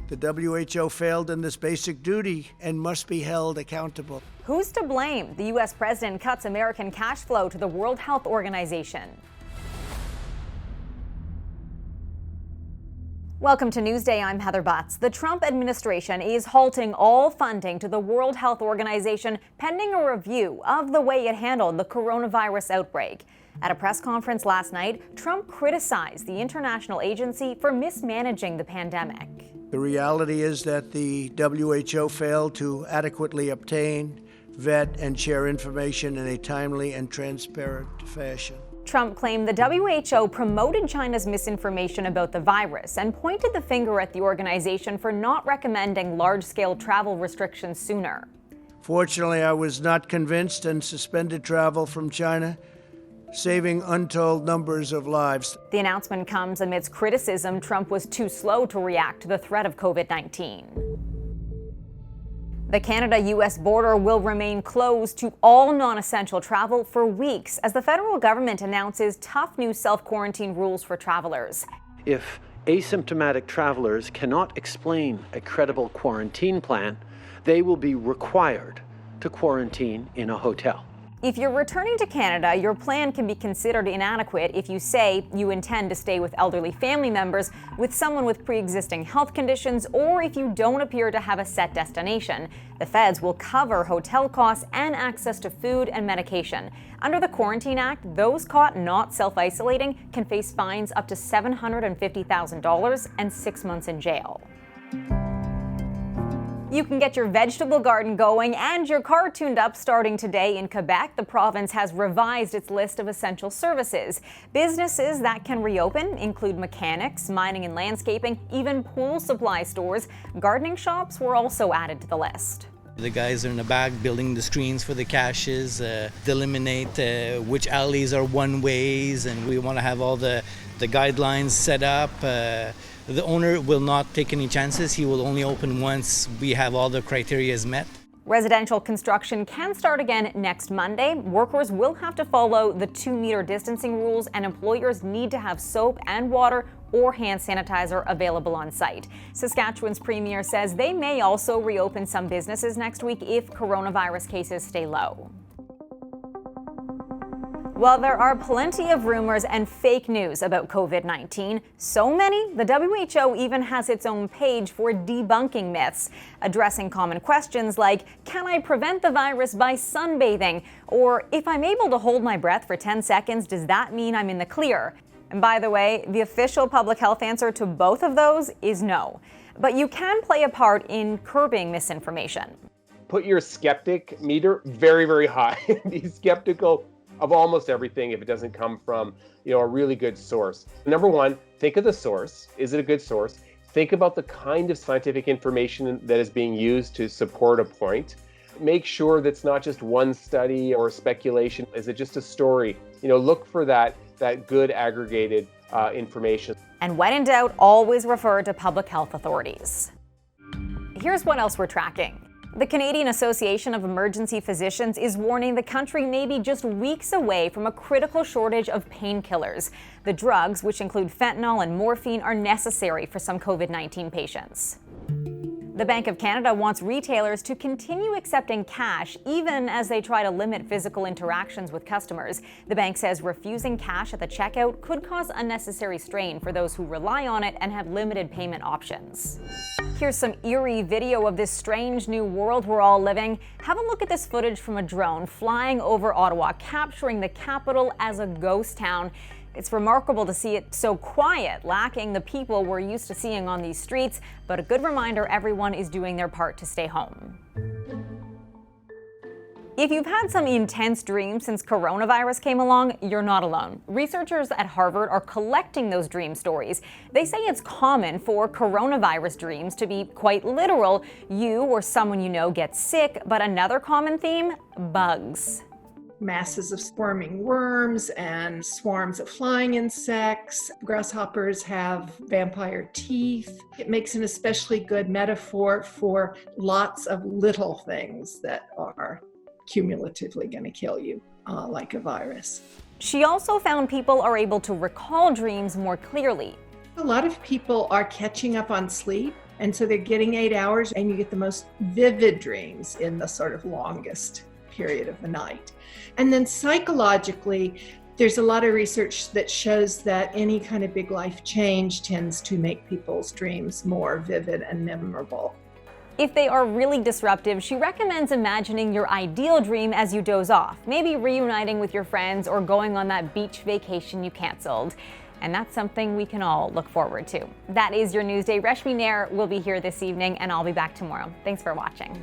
The WHO failed in this basic duty and must be held accountable. Who's to blame? The U.S. president cuts American cash flow to the World Health Organization. Welcome to Newsday. I'm Heather Butts. The Trump administration is halting all funding to the World Health Organization pending a review of the way it handled the coronavirus outbreak. At a press conference last night, Trump criticized the international agency for mismanaging the pandemic. The reality is that the WHO failed to adequately obtain, vet, and share information in a timely and transparent fashion. Trump claimed the WHO promoted China's misinformation about the virus and pointed the finger at the organization for not recommending large-scale travel restrictions sooner. Fortunately, I was not convinced and suspended travel from China, saving untold numbers of lives. The announcement comes amidst criticism Trump was too slow to react to the threat of COVID-19. The Canada-U.S. border will remain closed to all non-essential travel for weeks as the federal government announces tough new self-quarantine rules for travelers. If asymptomatic travelers cannot explain a credible quarantine plan, they will be required to quarantine in a hotel. If you're returning to Canada, your plan can be considered inadequate if you say you intend to stay with elderly family members, with someone with pre-existing health conditions, or if you don't appear to have a set destination. The feds will cover hotel costs and access to food and medication. Under the Quarantine Act, those caught not self-isolating can face fines up to $750,000 and 6 months in jail. You can get your vegetable garden going and your car tuned up starting today in Quebec. The province has revised its list of essential services. Businesses that can reopen include mechanics, mining and landscaping, even pool supply stores. Gardening shops were also added to the list. The guys are in the back building the screens for the caches, delineate which alleys are one-ways, and we want to have all the guidelines set up. The owner will not take any chances. He will only open once we have all the criteria met. Residential construction can start again next Monday. Workers will have to follow the 2-meter distancing rules, and employers need to have soap and water or hand sanitizer available on site. Saskatchewan's premier says they may also reopen some businesses next week if coronavirus cases stay low. While there are plenty of rumors and fake news about COVID-19, so many, the WHO even has its own page for debunking myths, addressing common questions like, can I prevent the virus by sunbathing? Or, if I'm able to hold my breath for 10 seconds, does that mean I'm in the clear? And by the way, the official public health answer to both of those is no. But you can play a part in curbing misinformation. Put your skeptic meter very, very high. Be skeptical of almost everything if it doesn't come from, a really good source. Number one, think of the source. Is it a good source? Think about the kind of scientific information that is being used to support a point. Make sure that's not just one study or speculation. Is it just a story? Look for that good aggregated information. And when in doubt, always refer to public health authorities. Here's what else we're tracking. The Canadian Association of Emergency Physicians is warning the country may be just weeks away from a critical shortage of painkillers. The drugs, which include fentanyl and morphine, are necessary for some COVID-19 patients. The Bank of Canada wants retailers to continue accepting cash even as they try to limit physical interactions with customers. The bank says refusing cash at the checkout could cause unnecessary strain for those who rely on it and have limited payment options. Here's some eerie video of this strange new world we're all living. Have a look at this footage from a drone flying over Ottawa, capturing the capital as a ghost town. It's remarkable to see it so quiet, lacking the people we're used to seeing on these streets, but a good reminder everyone is doing their part to stay home. If you've had some intense dreams since coronavirus came along, you're not alone. Researchers at Harvard are collecting those dream stories. They say it's common for coronavirus dreams to be quite literal. You or someone you know gets sick, but another common theme, bugs. Masses of squirming worms and swarms of flying insects. Grasshoppers have vampire teeth. It makes an especially good metaphor for lots of little things that are cumulatively going to kill you, like a virus. She also found people are able to recall dreams more clearly. A lot of people are catching up on sleep. And so they're getting 8 hours, and you get the most vivid dreams in the sort of longest period of the night. And then psychologically, there's a lot of research that shows that any kind of big life change tends to make people's dreams more vivid and memorable. If they are really disruptive, she recommends imagining your ideal dream as you doze off, maybe reuniting with your friends or going on that beach vacation you canceled. And that's something we can all look forward to. That is your Newsday. Reshmi Nair will be here this evening, and I'll be back tomorrow. Thanks for watching.